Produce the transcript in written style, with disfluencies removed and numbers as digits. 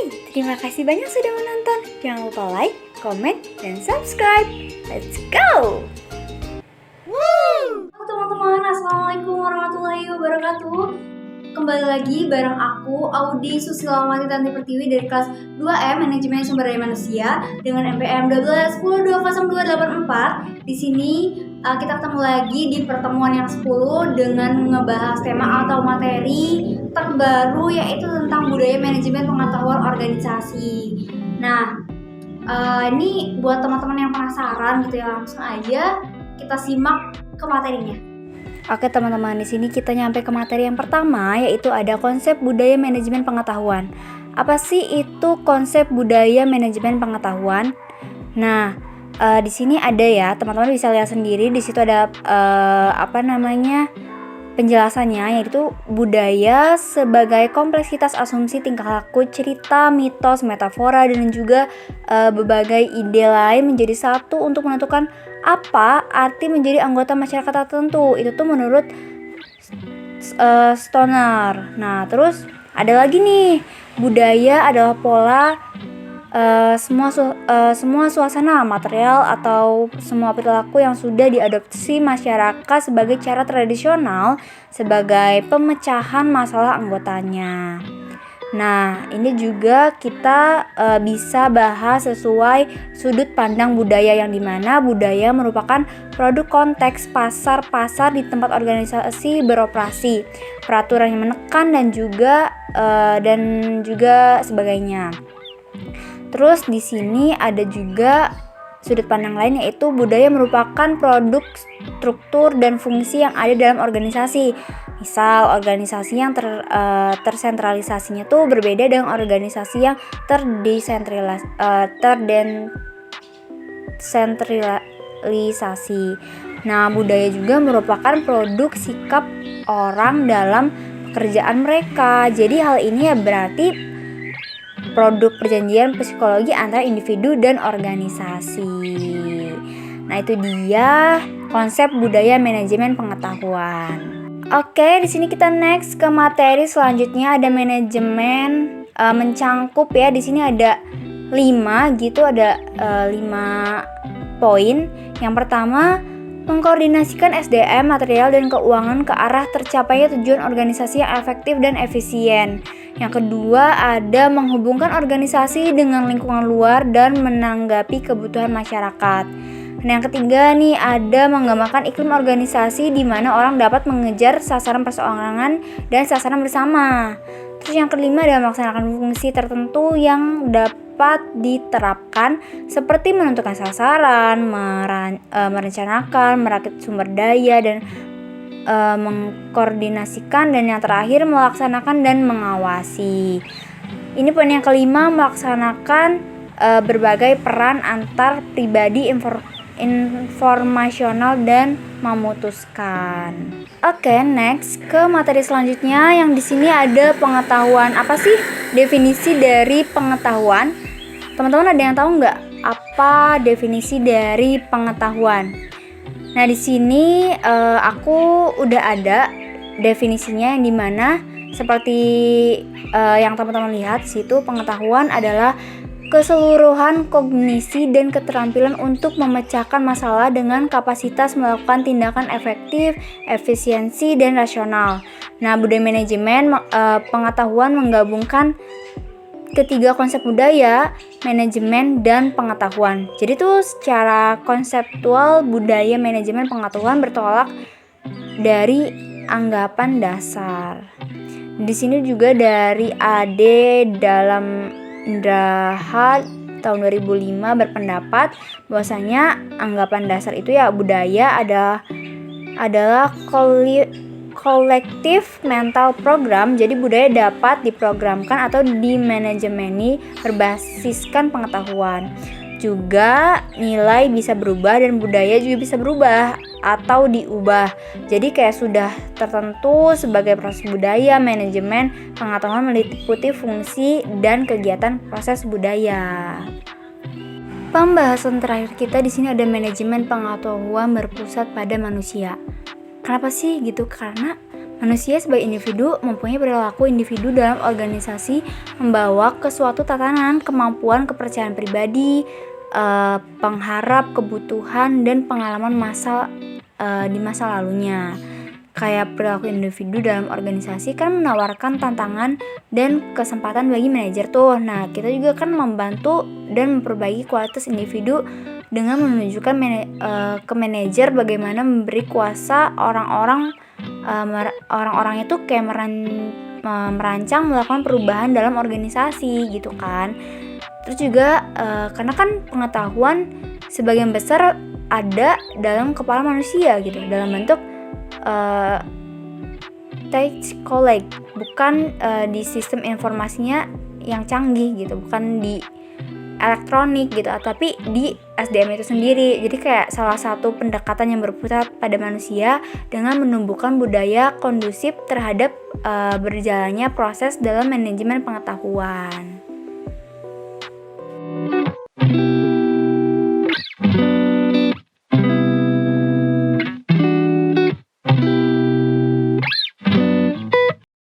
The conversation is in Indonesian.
Terima kasih banyak sudah menonton. Jangan lupa like, comment, dan subscribe. Let's go! Halo teman-teman, Assalamualaikum warahmatullahi wabarakatuh. Kembali lagi bareng aku, Audi Susilawati Tanti Pertiwi dari kelas 2M Manajemen Sumber Daya Manusia dengan NPM 1210284. Di sini kita ketemu lagi di pertemuan yang 10 dengan ngebahas tema atau materi terbaru, yaitu tentang budaya manajemen pengetahuan organisasi. Nah, ini buat teman-teman yang penasaran gitu ya, langsung aja kita simak ke materinya. Oke teman-teman, di sini kita nyampe ke materi yang pertama, yaitu ada konsep budaya manajemen pengetahuan. Apa sih itu konsep budaya manajemen pengetahuan? Nah, di sini ada ya, teman-teman bisa lihat sendiri. Di situ ada penjelasannya, yaitu budaya sebagai kompleksitas asumsi, tingkah laku, cerita, mitos, metafora, dan juga berbagai ide lain menjadi satu untuk menentukan apa arti menjadi anggota masyarakat tertentu. Itu tuh menurut Stoner. Nah, terus ada lagi nih, budaya adalah pola semua suasana, material, atau semua perilaku yang sudah diadopsi masyarakat sebagai cara tradisional sebagai pemecahan masalah anggotanya. Nah, ini juga kita bisa bahas sesuai sudut pandang budaya, yang dimana budaya merupakan produk konteks pasar di tempat organisasi beroperasi, peraturan yang menekan dan juga sebagainya. Terus di sini ada juga sudut pandang lain, yaitu budaya merupakan produk struktur dan fungsi yang ada dalam organisasi. Misal organisasi yang tersentralisasinya tuh berbeda dengan organisasi yang terdesentralisasi. Nah, budaya juga merupakan produk sikap orang dalam pekerjaan mereka. Jadi hal ini ya berarti produk perjanjian psikologi antara individu dan organisasi. Nah, itu dia konsep budaya manajemen pengetahuan. Oke, di sini kita next ke materi selanjutnya, ada manajemen mencangkup ya. Di sini ada 5 poin. Yang pertama, mengkoordinasikan SDM, material, dan keuangan ke arah tercapainya tujuan organisasi yang efektif dan efisien. Yang kedua, ada menghubungkan organisasi dengan lingkungan luar dan menanggapi kebutuhan masyarakat. Nah, yang ketiga nih, ada menggambarkan iklim organisasi di mana orang dapat mengejar sasaran perseorangan dan sasaran bersama. Terus yang kelima, ada melaksanakan fungsi tertentu yang dapat diterapkan seperti menentukan sasaran, merencanakan, merakit sumber daya, dan mengkoordinasikan, dan yang terakhir melaksanakan dan mengawasi. Ini poin yang kelima, melaksanakan berbagai peran antar pribadi informasional dan memutuskan. Oke, next ke materi selanjutnya, yang di sini ada pengetahuan. Apa sih definisi dari pengetahuan? Teman-teman ada yang tahu nggak apa definisi dari pengetahuan? Nah, di sini aku udah ada definisinya, yang dimana seperti yang teman-teman lihat di situ, pengetahuan adalah keseluruhan kognisi dan keterampilan untuk memecahkan masalah dengan kapasitas melakukan tindakan efektif, efisiensi, dan rasional. Nah, budaya manajemen pengetahuan menggabungkan ketiga konsep budaya, manajemen, dan pengetahuan. Jadi tuh secara konseptual budaya manajemen pengetahuan bertolak dari anggapan dasar. Di sini juga dari AD dalam Indrahat tahun 2005 berpendapat bahwasanya anggapan dasar itu ya budaya adalah kolektif mental program. Jadi budaya dapat diprogramkan atau dimanajemeni berbasiskan pengetahuan. Juga nilai bisa berubah dan budaya juga bisa berubah atau diubah. Jadi kayak sudah tertentu sebagai proses budaya, manajemen pengetahuan meliputi fungsi dan kegiatan proses budaya. Pembahasan terakhir kita di sini ada manajemen pengetahuan berpusat pada manusia. Kenapa sih gitu? Karena Manusia sebagai individu mempunyai perilaku individu dalam organisasi, membawa ke suatu tatanan, kemampuan, kepercayaan pribadi, pengharap, kebutuhan, dan pengalaman di masa lalunya. Kayak perilaku individu dalam organisasi kan menawarkan tantangan dan kesempatan bagi manajer tuh. Nah, kita juga kan membantu dan memperbaiki kualitas individu dengan menunjukkan ke manajer bagaimana memberi kuasa orang-orang itu kayak merancang melakukan perubahan dalam organisasi gitu kan. Terus juga karena kan pengetahuan sebagian besar ada dalam kepala manusia gitu, dalam bentuk text collect, bukan di sistem informasinya yang canggih gitu, bukan di elektronik gitu, tapi di SDM itu sendiri. Jadi kayak salah satu pendekatan yang berpusat pada manusia dengan menumbuhkan budaya kondusif terhadap berjalannya proses dalam manajemen pengetahuan.